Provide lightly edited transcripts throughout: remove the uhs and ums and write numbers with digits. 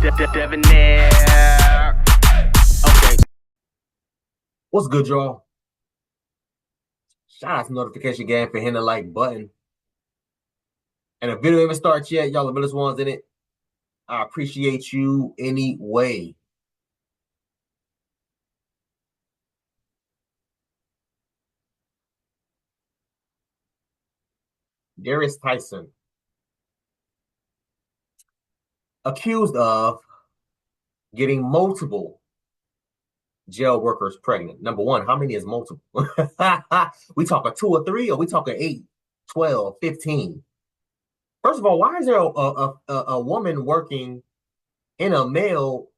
Debonair. Okay. What's good, y'all? Shout out to Notification Gang for hitting the like button. And if the video even starts yet, y'all the realest ones in it. I appreciate you anyway. Darrius Tyson, accused of getting multiple jail workers pregnant. Number one, how many is multiple? We talking 2 or 3, or we talking 8, 12, 15? First of all, why is there a woman working in a male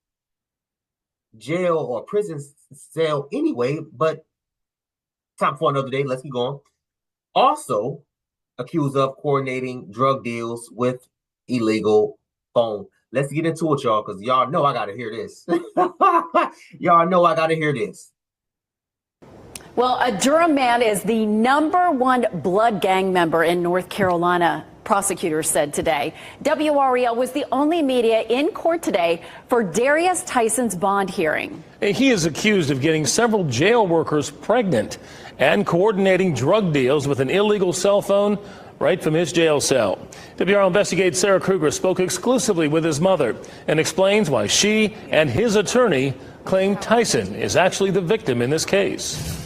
jail or prison cell anyway? But time for another day. Let's keep going. Also, accused of coordinating drug deals with illegal phone. Let's get into it, y'all, because y'all know I got to hear this. Y'all know I got to hear this. Well, a Durham man is the #1 blood gang member in North Carolina, prosecutors said today. WREL was the only media in court today for Darrius Tyson's bond hearing. He is accused of getting several jail workers pregnant and coordinating drug deals with an illegal cell phone right from his jail cell. WREL Investigates Sarah Kruger spoke exclusively with his mother and explains why she and his attorney claim Tyson is actually the victim in this case.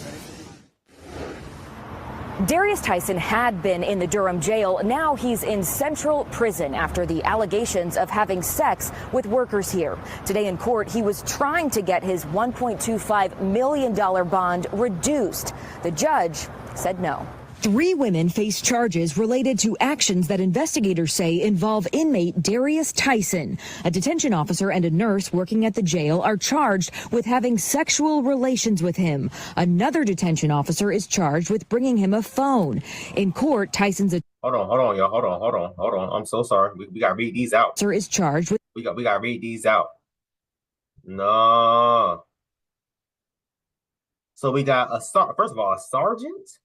Darrius Tyson had been in the Durham jail. Now he's in Central Prison after the allegations of having sex with workers here. Today in court, he was trying to get his $1.25 million bond reduced. The judge said no. 3 women face charges related to actions that investigators say involve inmate Darrius Tyson. A detention officer and a nurse working at the jail are charged with having sexual relations with him. Another detention officer is charged with bringing him a phone. In court, Tyson's Hold on, y'all. Hold on. I'm so sorry. We got to read these out. is charged with We got to read these out. No. So we got first of all, a sergeant.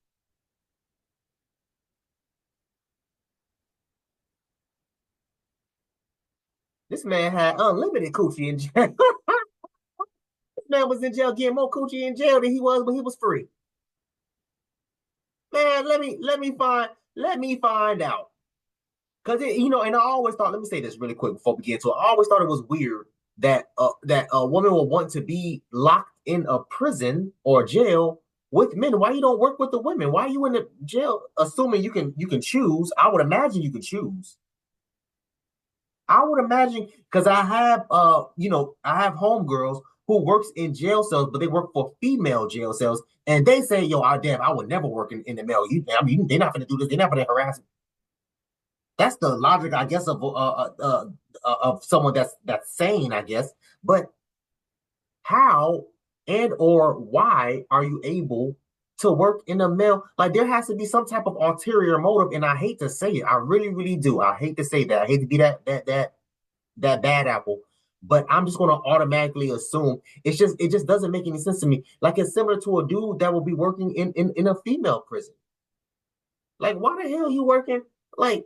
This man had unlimited coochie in jail. This man was in jail getting more coochie in jail than he was when he was free. Man, let me find out. Cause and I always thought, let me say this really quick before we get into it. I always thought it was weird that a woman would want to be locked in a prison or jail with men. Why you don't work with the women? Why are you in the jail? Assuming you can choose. I would imagine you can choose. I would imagine, because I have I have homegirls who works in jail cells, but they work for female jail cells, and they say, "Yo, I would never work in the male. They're not going to do this. They're not going to harass me." That's the logic, I guess, of someone that's sane, I guess. But how and or why are you able to work in a male? Like, there has to be some type of ulterior motive, and I hate to say it. I really, really do. I hate to say that. I hate to be that bad apple, but I'm just going to automatically assume it just doesn't make any sense to me. Like, it's similar to a dude that will be working in a female prison. Like, why the hell are you working? Like,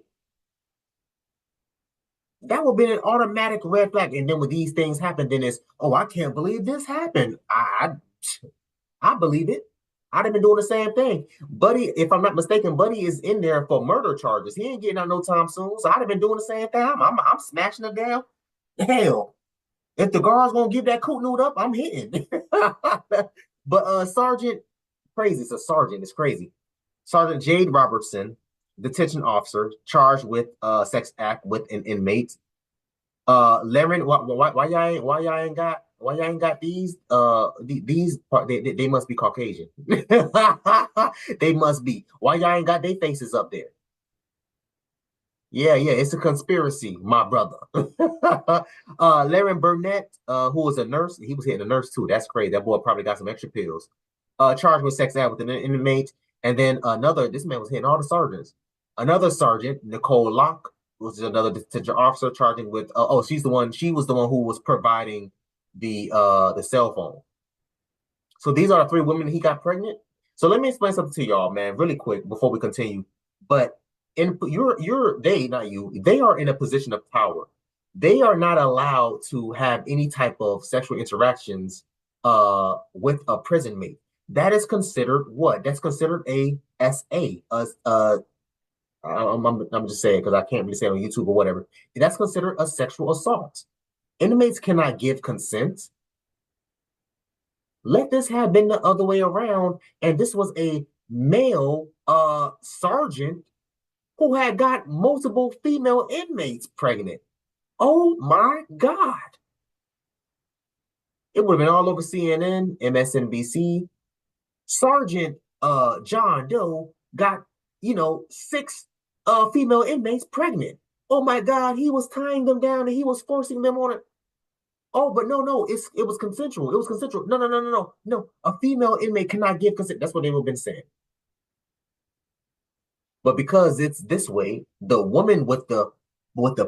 that would be an automatic red flag. And then when these things happen, then it's, oh, I can't believe this happened. I believe it. I'd have been doing the same thing. Buddy, if I'm not mistaken, Buddy is in there for murder charges. He ain't getting out no time soon. So I'd have been doing the same thing. I'm smashing it down. Hell, if the guard's gonna give that coot nude up, I'm hitting. But Sergeant, crazy. It's a sergeant. It's crazy. Sergeant Jade Robertson, detention officer, charged with sex act with an inmate. Laren, why y'all ain't got these? They must be Caucasian. They must be. Why y'all ain't got their faces up there? Yeah, it's a conspiracy, my brother. Laren Burnett, who was a nurse, he was hitting a nurse too. That's crazy. That boy probably got some extra pills. Charged with sex act with an inmate. And then this man was hitting all the sergeants. Another sergeant, Nicole Locke, was another detention officer, charging with she was the one who was providing the cell phone. So these are the 3 women he got pregnant. So let me explain something to y'all, man, really quick before we continue. But they are in a position of power. they are not allowed to have any type of sexual interactions with a prison mate. That is considered what? That's considered a SA. I'm just saying because I can't really say it on YouTube or whatever. That's considered a sexual assault. Inmates cannot give consent. Let this have been the other way around, and this was a male sergeant who had got multiple female inmates pregnant. Oh my God. It would have been all over CNN, MSNBC. Sergeant John Doe got, 6 female inmates pregnant. Oh my God, he was tying them down and he was forcing them on it. Oh, but no, it was consensual. It was consensual. No. A female inmate cannot give consent. That's what they would have been saying. But because it's this way, the woman with the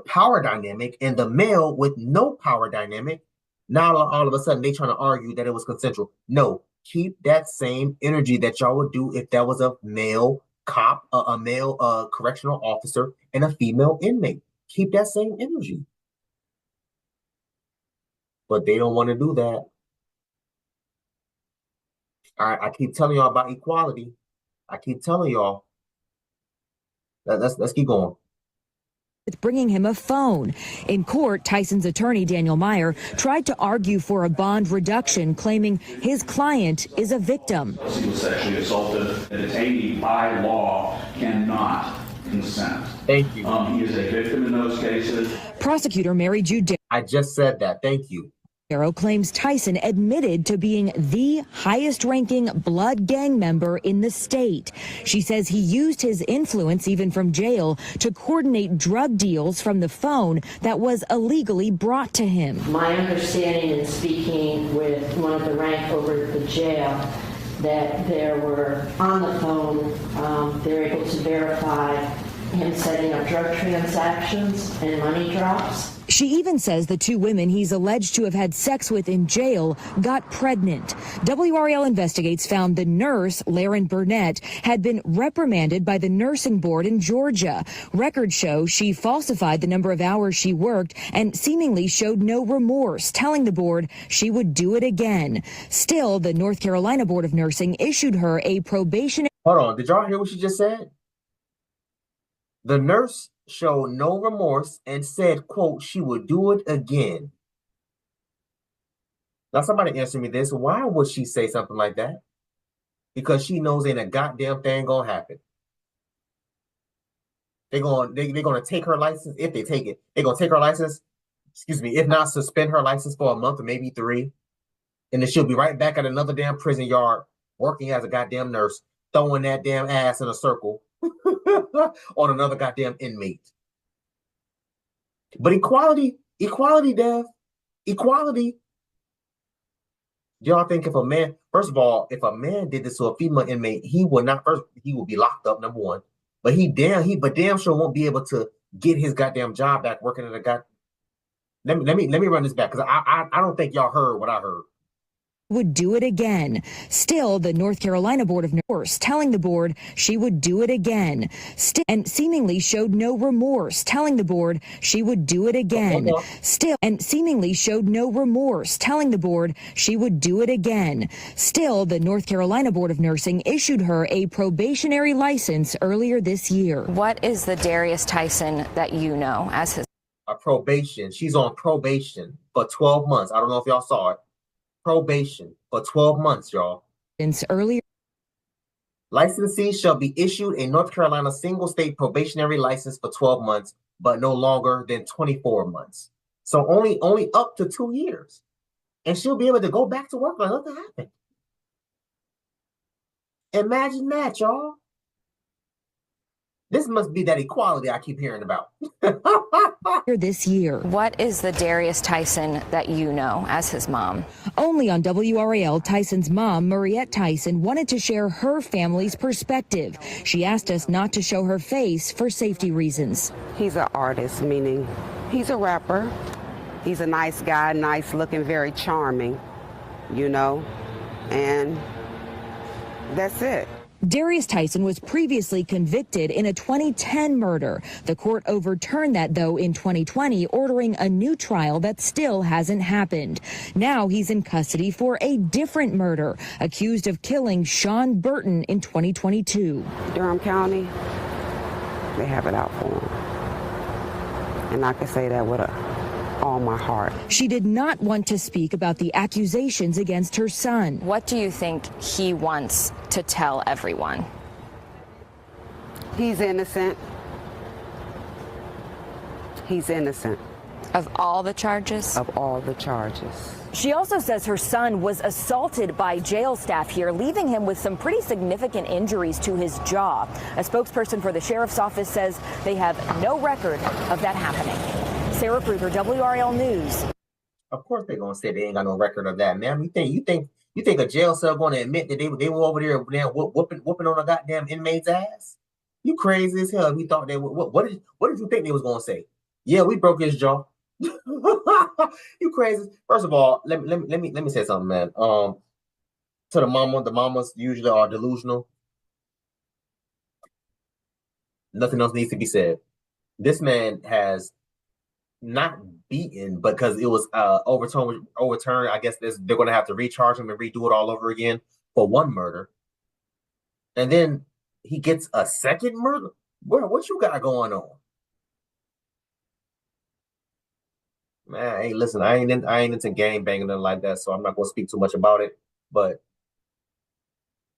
power dynamic and the male with no power dynamic, now all of a sudden they trying to argue that it was consensual. No, keep that same energy that y'all would do if that was a male cop, a male correctional officer, and a female inmate. Keep that same energy. But they don't want to do that. I keep telling y'all about equality. I keep telling y'all. Let's keep going. With bringing him a phone. In court, Tyson's attorney, Daniel Meyer, tried to argue for a bond reduction, claiming his client is a victim. He was sexually assaulted. A detainee by law cannot consent. Thank you. He is a victim in those cases. Prosecutor Mary Jude I just said that. Thank you. Darrow claims Tyson admitted to being the highest-ranking blood gang member in the state. She says he used his influence, even from jail, to coordinate drug deals from the phone that was illegally brought to him. My understanding in speaking with one of the rank over at the jail that there were on the phone, they were able to verify him setting up drug transactions and money drops. She even says the 2 women he's alleged to have had sex with in jail got pregnant. WRAL Investigates found the nurse, Laren Burnett, had been reprimanded by the nursing board in Georgia. Records show she falsified the number of hours she worked and seemingly showed no remorse, telling the board she would do it again. Still, the North Carolina Board of Nursing issued her a probation. Hold on. Did y'all hear what she just said? The nurse showed no remorse and said, quote, she would do it again. Now, somebody answer me this. Why would she say something like that? Because she knows ain't a goddamn thing gonna happen. They're gonna take her license. If they take it, they're gonna take her license, if not suspend her license for a month or maybe 3. And then she'll be right back at another damn prison yard working as a goddamn nurse, throwing that damn ass in a circle on another goddamn inmate. But equality, Dev, equality. Do y'all think if a man, first of all, if a man did this to a female inmate, he would be locked up, number one. But damn sure won't be able to get his goddamn job back working in a god. Let me run this back because I don't think y'all heard what I heard. Would do it again. Still, the North Carolina Board of Nursing telling the board she would do it again. And seemingly showed no remorse, telling the board she would do it again. And seemingly showed no remorse, telling the board she would do it again. Still, the North Carolina Board of Nursing issued her a probationary license earlier this year. What is the Darrius Tyson that you know as his? A probation. She's on probation for 12 months. I don't know if y'all saw it. Probation for 12 months, y'all. Since earlier. Licensees shall be issued a North Carolina single state probationary license for 12 months, but no longer than 24 months. So only up to 2 years. And she'll be able to go back to work like nothing happened. Imagine that, y'all. This must be that equality I keep hearing about. This year. What is the Darrius Tyson that you know as his mom? Only on WRAL, Tyson's mom, Mariette Tyson, wanted to share her family's perspective. She asked us not to show her face for safety reasons. He's an artist, meaning he's a rapper. He's a nice guy, nice looking, very charming, and that's it. Darrius Tyson was previously convicted in a 2010 murder. The court overturned that, though, in 2020, ordering a new trial that still hasn't happened. Now he's in custody for a different murder, accused of killing Sean Burton in 2022. Durham County, they have it out for him. And I can say that with all my heart. She did not want to speak about the accusations against her son. What do you think he wants to tell everyone? He's innocent. He's innocent. Of all the charges? Of all the charges. She also says her son was assaulted by jail staff here, leaving him with some pretty significant injuries to his jaw. A spokesperson for the sheriff's office says they have no record of that happening. Sarah Kruger, WRL News. Of course they're gonna say they ain't got no record of that, man. You think a jail cell gonna admit that they were over there whooping on a goddamn inmate's ass? You crazy as hell. We thought they would. What did you think they was gonna say? Yeah, we broke his jaw. You crazy. First of all, let me say something, man. To the mamas usually are delusional. Nothing else needs to be said. This man has not beaten because it was overturned. I guess they're going to have to recharge him and redo it all over again for one murder. And then he gets a second murder? Bro, what you got going on? Man, hey, listen, I ain't into gang banging nothing like that, so I'm not going to speak too much about it. But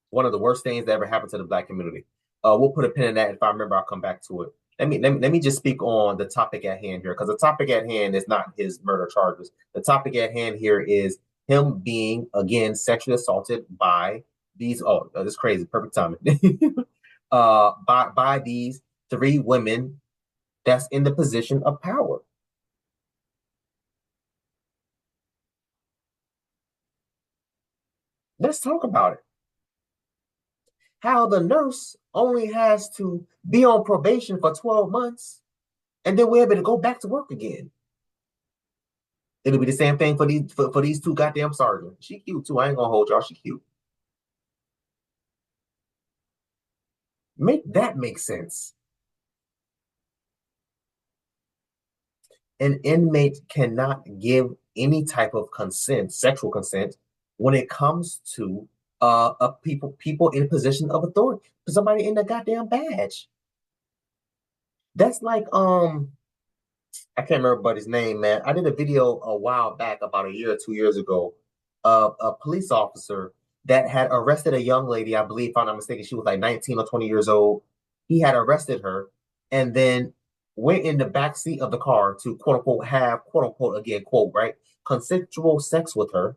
one of the worst things that ever happened to the Black community. We'll put a pin in that. If I remember, I'll come back to it. Let me just speak on the topic at hand here, because the topic at hand is not his murder charges. The topic at hand here is him being, again, sexually assaulted by these, this is crazy, perfect timing, by these three women that's in the position of power. Let's talk about it. How the nurse only has to be on probation for 12 months and then we're able to go back to work again. It'll be the same thing for these two goddamn sergeants. She cute too. I ain't gonna hold y'all. She cute. Make that make sense. An inmate cannot give any type of consent, sexual consent, when it comes to people in a position of authority. Somebody in the goddamn badge. That's like I can't remember buddy's name, man. I did a video a while back, about a year or 2 years ago, of a police officer that had arrested a young lady. I believe, if I'm not mistaken, she was like 19 or 20 years old. He had arrested her and then went in the back seat of the car to quote unquote have quote unquote, again quote, right, consensual sex with her.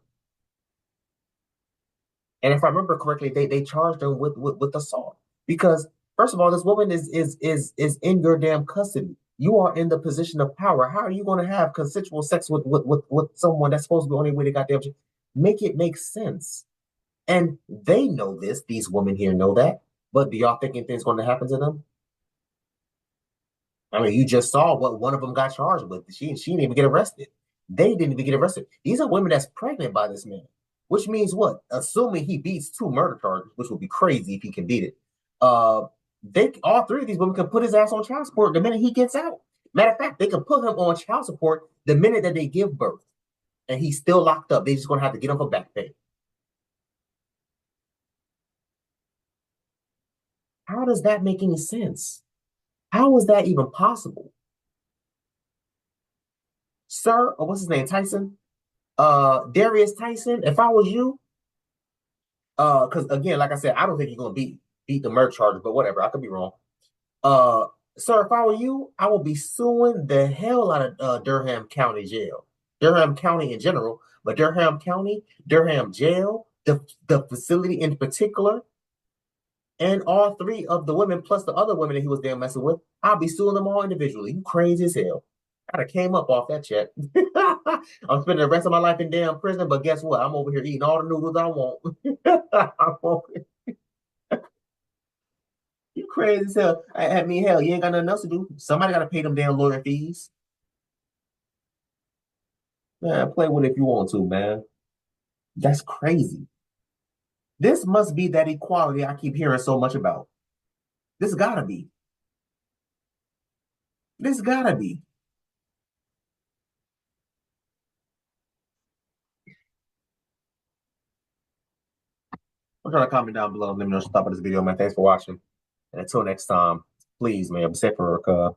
And if I remember correctly, they charged him with assault, because first of all, this woman is in your damn custody. You are in the position of power. How are you going to have consensual sex with someone that's supposed to be the only way they got damn? Make it make sense. And they know this. These women here know that. But do y'all think anything's going to happen to them? I mean, you just saw what one of them got charged with. She didn't even get arrested. They didn't even get arrested. These are women that's pregnant by this man. Which means what? Assuming he beats 2 murder charges, which would be crazy if he can beat it. All 3 of these women can put his ass on child support the minute he gets out. Matter of fact, they can put him on child support the minute that they give birth, and he's still locked up. They're just going to have to get him for back pay. How does that make any sense? How is that even possible? Sir, or what's his name, Tyson? Darrius Tyson, if I was you, because again, like I said, I don't think you're gonna beat the murder charges, but whatever, I could be wrong. Sir, if I were you, I would be suing the hell out of Durham County Jail, Durham County in general, but Durham County, Durham Jail, the facility in particular, and all 3 of the women plus the other women that he was there messing with. I'll be suing them all individually. You crazy as hell. I'd have came up off that check. I'm spending the rest of my life in damn prison, but guess what? I'm over here eating all the noodles I want. You crazy as hell. I mean, hell, you ain't got nothing else to do. Somebody got to pay them damn lawyer fees. Man, play with it if you want to, man. That's crazy. This must be that equality I keep hearing so much about. This gotta be. This gotta be. I'm trying to comment down below. Let me know what you thought about this video, man. Thanks for watching. And until next time, please, man, be safe for